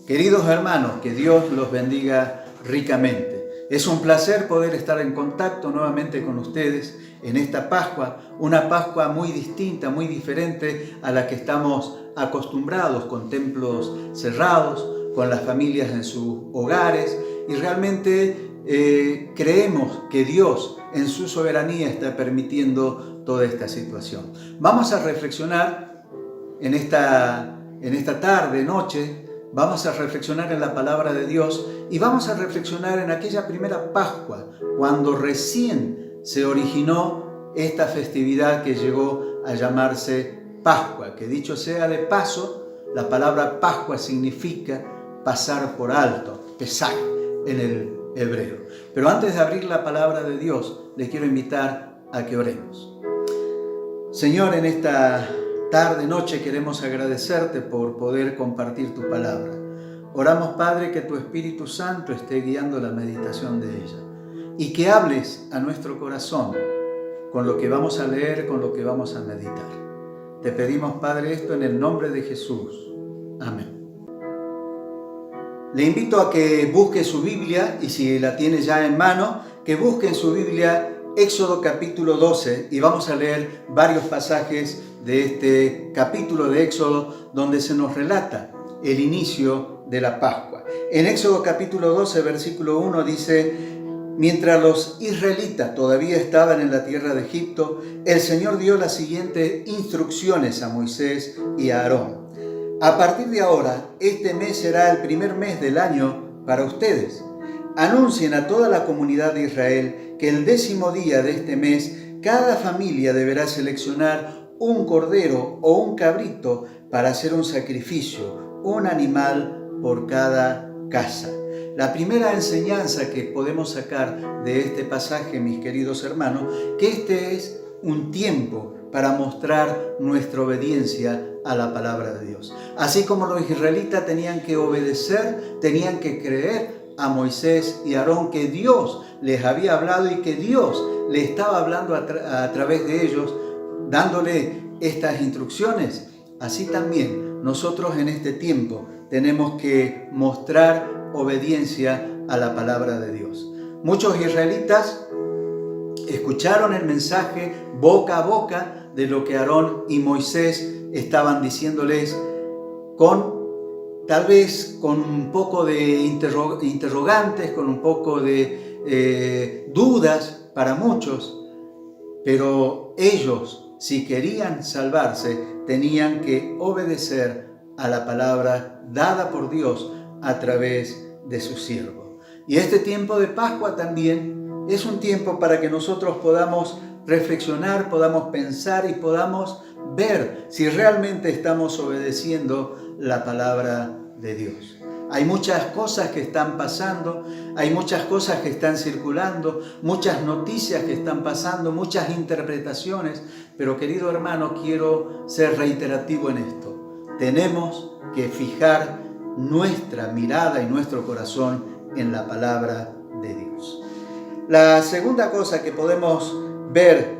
Queridos hermanos, que Dios los bendiga ricamente. Es un placer poder estar en contacto nuevamente con ustedes en esta Pascua, una Pascua muy distinta, muy diferente a la que estamos acostumbrados, con templos cerrados, con las familias en sus hogares, y realmente creemos que Dios en su soberanía está permitiendo toda esta situación. Vamos a reflexionar en esta tarde, noche. Vamos a reflexionar en la palabra de Dios y vamos a reflexionar en aquella primera Pascua, cuando recién se originó esta festividad que llegó a llamarse Pascua, que dicho sea de paso, la palabra Pascua significa pasar por alto, Pesaj en el hebreo. Pero antes de abrir la palabra de Dios, les quiero invitar a que oremos. Señor, en esta tarde, noche, queremos agradecerte por poder compartir tu palabra. Oramos, Padre, que tu Espíritu Santo esté guiando la meditación de ella y que hables a nuestro corazón con lo que vamos a leer, con lo que vamos a meditar. Te pedimos, Padre, esto en el nombre de Jesús. Amén. Le invito a que busque su Biblia, y si la tiene ya en mano, que busque en su Biblia Éxodo capítulo 12, y vamos a leer varios pasajes de este capítulo de Éxodo donde se nos relata el inicio de la Pascua. En Éxodo capítulo 12, versículo 1 dice: mientras los israelitas todavía estaban en la tierra de Egipto, el Señor dio las siguientes instrucciones a Moisés y a Aarón. A partir de ahora, este mes será el primer mes del año para ustedes. Anuncien a toda la comunidad de Israel que el 10º día de este mes, cada familia deberá seleccionar un cordero o un cabrito para hacer un sacrificio, un animal por cada casa. La primera enseñanza que podemos sacar de este pasaje, mis queridos hermanos, que este es un tiempo para mostrar nuestra obediencia a la palabra de Dios. Así como los israelitas tenían que obedecer, tenían que creer a Moisés y Aarón que Dios les había hablado y que Dios le estaba hablando a través de ellos, dándole estas instrucciones. Así también nosotros en este tiempo tenemos que mostrar obediencia a la palabra de Dios. Muchos israelitas escucharon el mensaje boca a boca de lo que Aarón y Moisés estaban diciéndoles, tal vez con un poco de interrogantes, con un poco de dudas para muchos, pero ellos, si querían salvarse, tenían que obedecer a la palabra dada por Dios a través de su siervo. Y este tiempo de Pascua también es un tiempo para que nosotros podamos reflexionar, podamos pensar y podamos ver si realmente estamos obedeciendo la palabra de Dios. Hay muchas cosas que están pasando, hay muchas cosas que están circulando, muchas noticias que están pasando, muchas interpretaciones, pero querido hermano, quiero ser reiterativo en esto. Tenemos que fijar nuestra mirada y nuestro corazón en la palabra de Dios. La segunda cosa que podemos ver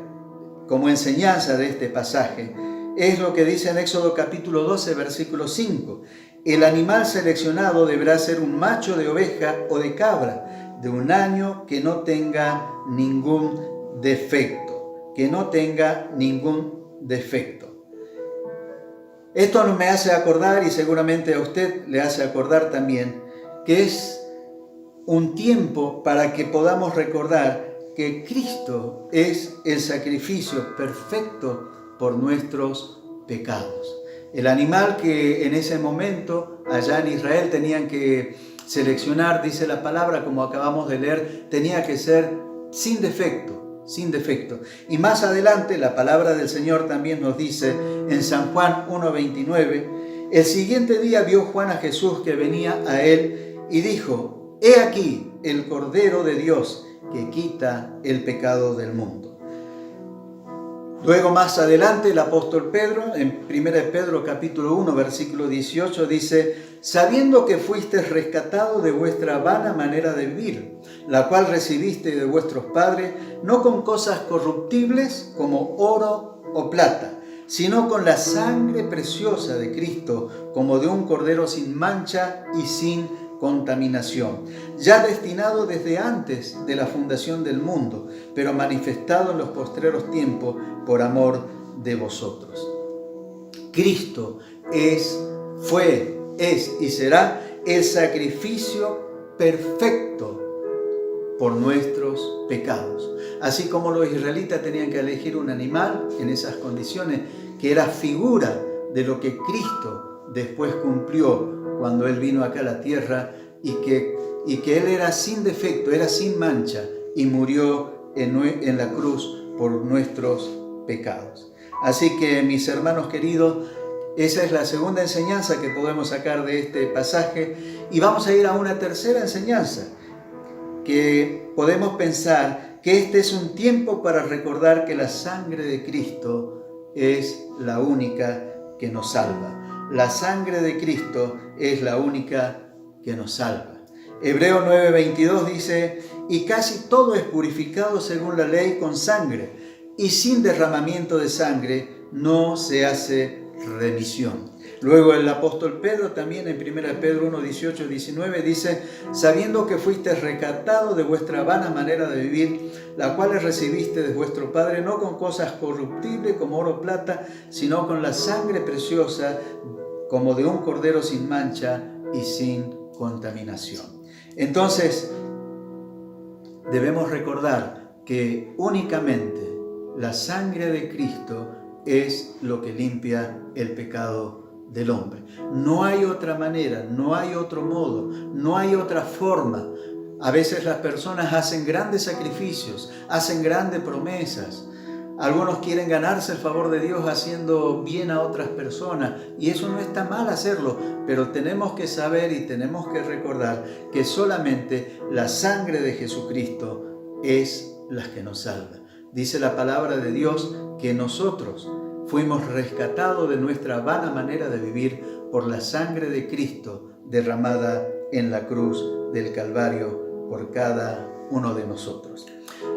como enseñanza de este pasaje es lo que dice en Éxodo capítulo 12, versículo 5. El animal seleccionado deberá ser un macho de oveja o de cabra de un año que no tenga ningún defecto. Que no tenga ningún defecto. Esto me hace acordar, y seguramente a usted le hace acordar también, que es un tiempo para que podamos recordar que Cristo es el sacrificio perfecto por nuestros pecados. El animal que en ese momento allá en Israel tenían que seleccionar, dice la palabra, como acabamos de leer, tenía que ser sin defecto, sin defecto. Y más adelante la palabra del Señor también nos dice en San Juan 1:29, el siguiente día vio Juan a Jesús que venía a él y dijo: he aquí el Cordero de Dios que quita el pecado del mundo. Luego más adelante el apóstol Pedro, en 1 Pedro capítulo 1, versículo 18, dice: sabiendo que fuisteis rescatados de vuestra vana manera de vivir, la cual recibisteis de vuestros padres, no con cosas corruptibles como oro o plata, sino con la sangre preciosa de Cristo, como de un cordero sin mancha y sin contaminación, ya destinado desde antes de la fundación del mundo, pero manifestado en los postreros tiempos por amor de vosotros. Cristo fue y será el sacrificio perfecto por nuestros pecados. Así como los israelitas tenían que elegir un animal en esas condiciones, que era figura de lo que Cristo después cumplió cuando Él vino acá a la tierra, y que Él era sin defecto, era sin mancha, y murió en la cruz por nuestros pecados. Así que, mis hermanos queridos, esa es la segunda enseñanza que podemos sacar de este pasaje, y vamos a ir a una tercera enseñanza, que podemos pensar que este es un tiempo para recordar que la sangre de Cristo es la única que nos salva. La sangre de Cristo es la única que nos salva. Hebreo 9:22 dice: y casi todo es purificado según la ley con sangre, y sin derramamiento de sangre no se hace remisión. Luego el apóstol Pedro también en 1 Pedro 1, 18, 19 dice: sabiendo que fuisteis rescatados de vuestra vana manera de vivir, la cual recibiste de vuestro Padre, no con cosas corruptibles como oro o plata, sino con la sangre preciosa como de un cordero sin mancha y sin contaminación. Entonces, debemos recordar que únicamente la sangre de Cristo es lo que limpia el pecado del hombre. No hay otra manera, no hay otro modo, no hay otra forma. A veces las personas hacen grandes sacrificios, hacen grandes promesas. Algunos quieren ganarse el favor de Dios haciendo bien a otras personas, y eso no está mal hacerlo, pero tenemos que saber y tenemos que recordar que solamente la sangre de Jesucristo es la que nos salva. Dice la palabra de Dios que nosotros fuimos rescatados de nuestra vana manera de vivir por la sangre de Cristo derramada en la cruz del Calvario por cada uno de nosotros.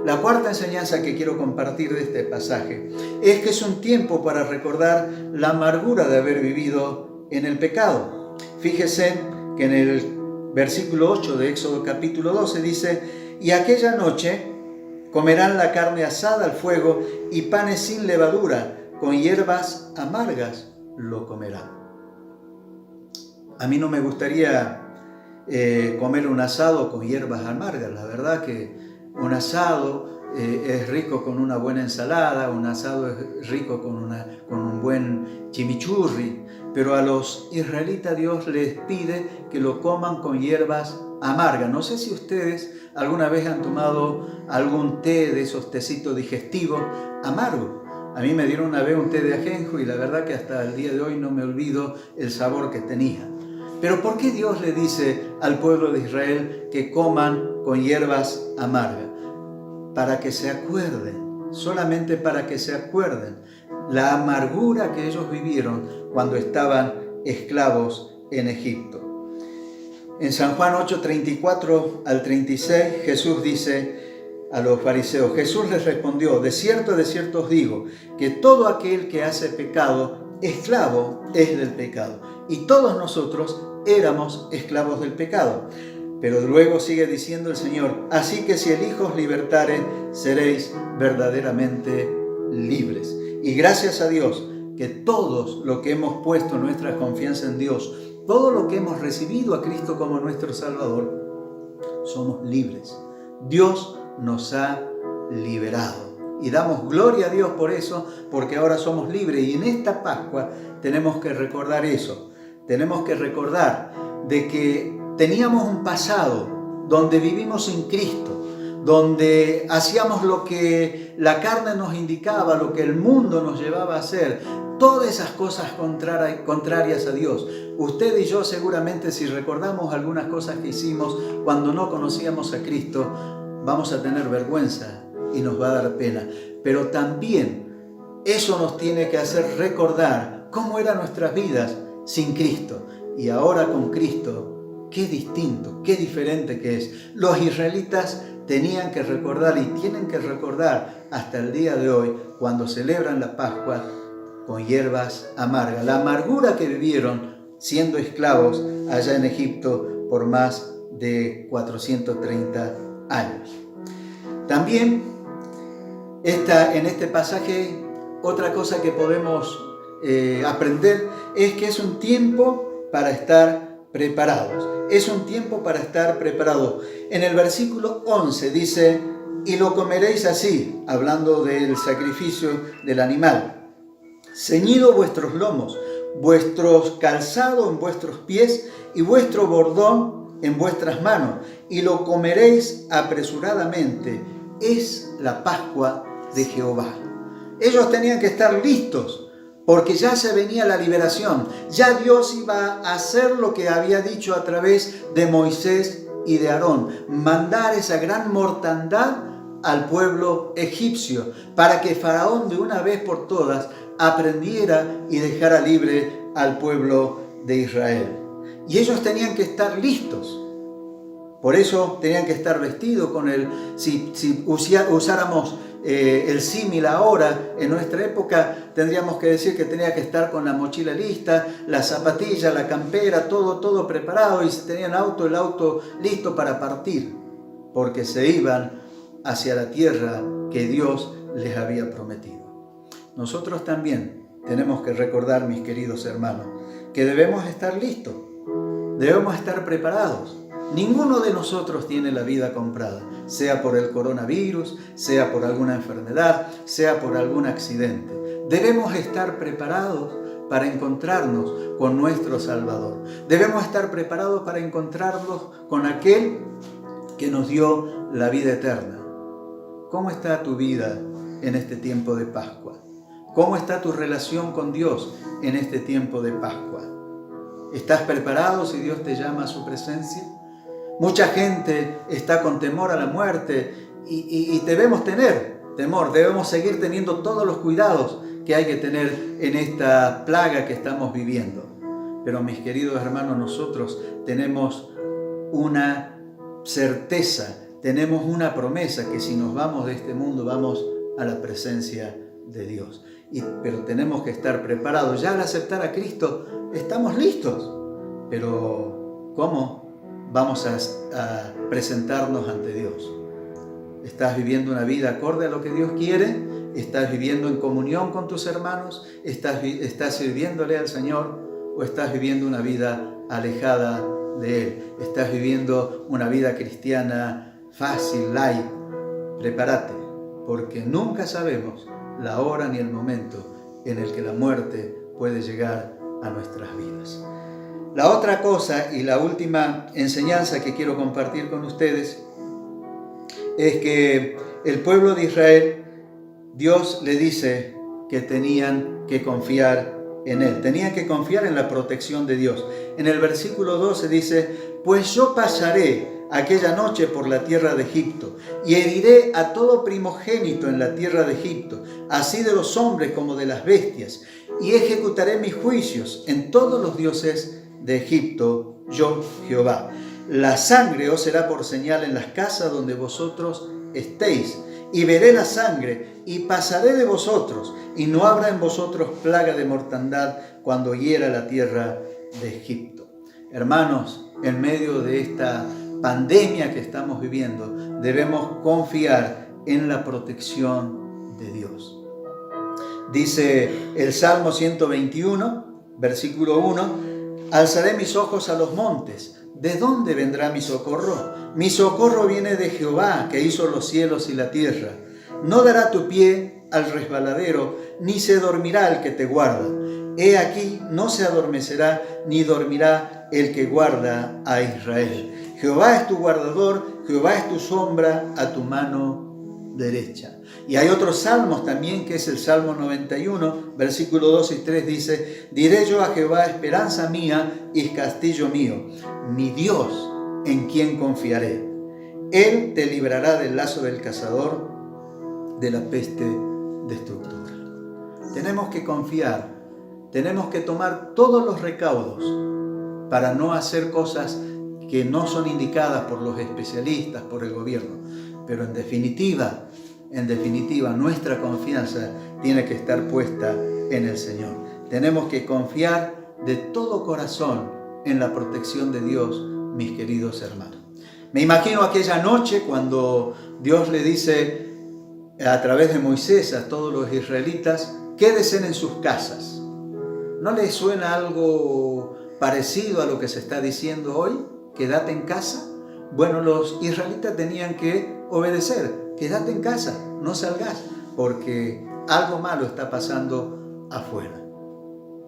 La cuarta enseñanza que quiero compartir de este pasaje es que es un tiempo para recordar la amargura de haber vivido en el pecado. Fíjese que en el versículo 8 de Éxodo capítulo 12 dice: y aquella noche comerán la carne asada al fuego y panes sin levadura, con hierbas amargas lo comerán. A mí no me gustaría comer un asado con hierbas amargas. La verdad que un asado es rico con una buena ensalada, un asado es rico con un buen chimichurri, pero a los israelitas Dios les pide que lo coman con hierbas amargas. No sé si ustedes alguna vez han tomado algún té de esos tecitos digestivos amargos. A mí me dieron una vez un té de ajenjo y la verdad que hasta el día de hoy no me olvido el sabor que tenía. Pero ¿por qué Dios le dice al pueblo de Israel que coman con hierbas amargas? Para que se acuerden, solamente para que se acuerden la amargura que ellos vivieron cuando estaban esclavos en Egipto. En San Juan 8, 34 al 36, Jesús dice a los fariseos: Jesús les respondió: de cierto os digo, que todo aquel que hace pecado, esclavo es del pecado. Y todos nosotros éramos esclavos del pecado. Pero luego sigue diciendo el Señor: así que si el Hijo os libertare, seréis verdaderamente libres. Y gracias a Dios que todos los que hemos puesto nuestra confianza en Dios, todo lo que hemos recibido a Cristo como nuestro Salvador, somos libres. Dios nos ha liberado. Y damos gloria a Dios por eso, porque ahora somos libres. Y en esta Pascua tenemos que recordar eso. Tenemos que recordar de que teníamos un pasado donde vivimos sin Cristo, donde hacíamos lo que la carne nos indicaba, lo que el mundo nos llevaba a hacer, todas esas cosas contrarias a Dios. Usted y yo seguramente, si recordamos algunas cosas que hicimos cuando no conocíamos a Cristo, vamos a tener vergüenza y nos va a dar pena. Pero también eso nos tiene que hacer recordar cómo eran nuestras vidas sin Cristo. Y ahora con Cristo, qué distinto, qué diferente que es. Los israelitas tenían que recordar y tienen que recordar hasta el día de hoy, cuando celebran la Pascua, con hierbas amargas. La amargura que vivieron siendo esclavos allá en Egipto por más de 430 años. También en este pasaje, otra cosa que podemos aprender es que es un tiempo para estar preparados. Es un tiempo para estar preparados. En el versículo 11 dice: y lo comeréis así, hablando del sacrificio del animal. Ceñido vuestros lomos, vuestros calzados en vuestros pies y vuestro bordón en vuestras manos, y lo comeréis apresuradamente. Es la Pascua de Jehová. Ellos tenían que estar listos, porque ya se venía la liberación. Ya Dios iba a hacer lo que había dicho a través de Moisés y de Aarón, mandar esa gran mortandad al pueblo egipcio, para que Faraón de una vez por todas aprendiera y dejara libre al pueblo de Israel. Y ellos tenían que estar listos. Por eso tenían que estar vestidos con si usáramos el símil ahora, en nuestra época, tendríamos que decir que tenía que estar con la mochila lista, la zapatilla, la campera, todo preparado, y si tenían auto, el auto listo para partir, porque se iban hacia la tierra que Dios les había prometido. Nosotros también tenemos que recordar, mis queridos hermanos, que debemos estar listos, debemos estar preparados. Ninguno de nosotros tiene la vida comprada, sea por el coronavirus, sea por alguna enfermedad, sea por algún accidente. Debemos estar preparados para encontrarnos con nuestro Salvador. Debemos estar preparados para encontrarnos con aquel que nos dio la vida eterna. ¿Cómo está tu vida en este tiempo de Pascua? ¿Cómo está tu relación con Dios en este tiempo de Pascua? ¿Estás preparado si Dios te llama a su presencia? Mucha gente está con temor a la muerte y debemos tener temor, debemos seguir teniendo todos los cuidados que hay que tener en esta plaga que estamos viviendo. Pero mis queridos hermanos, nosotros tenemos una certeza, tenemos una promesa, que si nos vamos de este mundo vamos a la presencia de Dios. Pero tenemos que estar preparados. Ya al aceptar a Cristo estamos listos, pero ¿cómo vamos a presentarnos ante Dios? ¿Estás viviendo una vida acorde a lo que Dios quiere? ¿Estás viviendo en comunión con tus hermanos? ¿Estás sirviéndole al Señor? ¿O estás viviendo una vida alejada de Él? ¿Estás viviendo una vida cristiana fácil, light? Prepárate, porque nunca sabemos la hora ni el momento en el que la muerte puede llegar a nuestras vidas. La otra cosa y la última enseñanza que quiero compartir con ustedes es que el pueblo de Israel, Dios le dice que tenían que confiar en Él, tenían que confiar en la protección de Dios. En el versículo 12 dice: pues yo pasaré aquella noche por la tierra de Egipto y heriré a todo primogénito en la tierra de Egipto, así de los hombres como de las bestias, y ejecutaré mis juicios en todos los dioses de Egipto, yo Jehová. La sangre os será por señal en las casas donde vosotros estéis, y veré la sangre y pasaré de vosotros, y no habrá en vosotros plaga de mortandad cuando hiera la tierra de Egipto. Hermanos, en medio de esta pandemia que estamos viviendo, debemos confiar en la protección de Dios. Dice el Salmo 121, versículo 1: alzaré mis ojos a los montes. ¿De dónde vendrá mi socorro? Mi socorro viene de Jehová, que hizo los cielos y la tierra. No dará tu pie al resbaladero, ni se dormirá el que te guarda. He aquí, no se adormecerá, ni dormirá el que guarda a Israel. Jehová es tu guardador, Jehová es tu sombra a tu mano derecha. Y hay otros salmos también, que es el Salmo 91, versículo 2 y 3, dice: diré yo a Jehová, esperanza mía y castillo mío, mi Dios en quien confiaré. Él te librará del lazo del cazador, de la peste destructora. Tenemos que confiar, tenemos que tomar todos los recaudos para no hacer cosas que no son indicadas por los especialistas, por el gobierno. Pero en definitiva, en definitiva, nuestra confianza tiene que estar puesta en el Señor. Tenemos que confiar de todo corazón en la protección de Dios, mis queridos hermanos. Me imagino aquella noche cuando Dios le dice a través de Moisés a todos los israelitas: quédense en sus casas. ¿No les suena algo parecido a lo que se está diciendo hoy? Quédate en casa. Bueno, los israelitas tenían que obedecer. Quédate en casa, no salgas, porque algo malo está pasando afuera.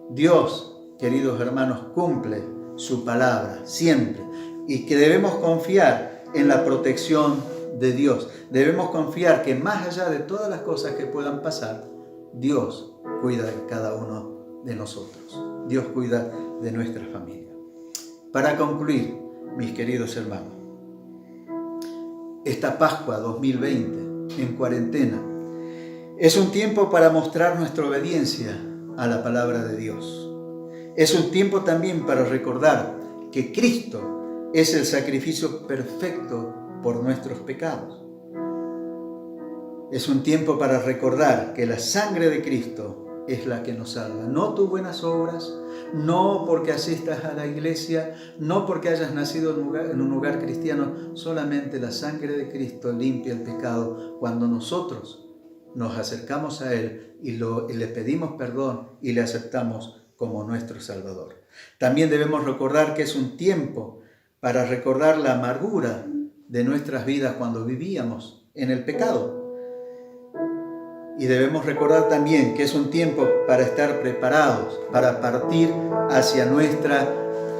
Dios, queridos hermanos, cumple su palabra siempre, y que debemos confiar en la protección de Dios. Debemos confiar que más allá de todas las cosas que puedan pasar, Dios cuida de cada uno de nosotros. Dios cuida de nuestra familia. Para concluir, mis queridos hermanos, esta Pascua 2020 en cuarentena es un tiempo para mostrar nuestra obediencia a la palabra de Dios. Es un tiempo también para recordar que Cristo es el sacrificio perfecto por nuestros pecados. Es un tiempo para recordar que la sangre de Cristo es la que nos salva. No tus buenas obras, no porque asistas a la iglesia, no porque hayas nacido en un hogar cristiano. Solamente la sangre de Cristo limpia el pecado cuando nosotros nos acercamos a Él y le pedimos perdón y le aceptamos como nuestro Salvador. También debemos recordar que es un tiempo para recordar la amargura de nuestras vidas cuando vivíamos en el pecado. Y debemos recordar también que es un tiempo para estar preparados, para partir hacia nuestra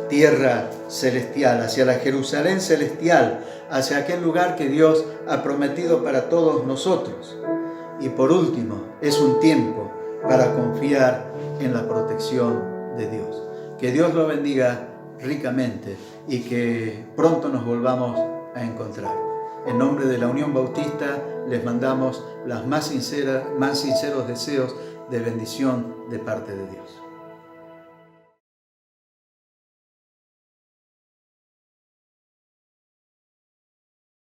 tierra celestial, hacia la Jerusalén celestial, hacia aquel lugar que Dios ha prometido para todos nosotros. Y por último, es un tiempo para confiar en la protección de Dios. Que Dios lo bendiga ricamente y que pronto nos volvamos a encontrar. En nombre de la Unión Bautista les mandamos los más sinceros deseos de bendición de parte de Dios.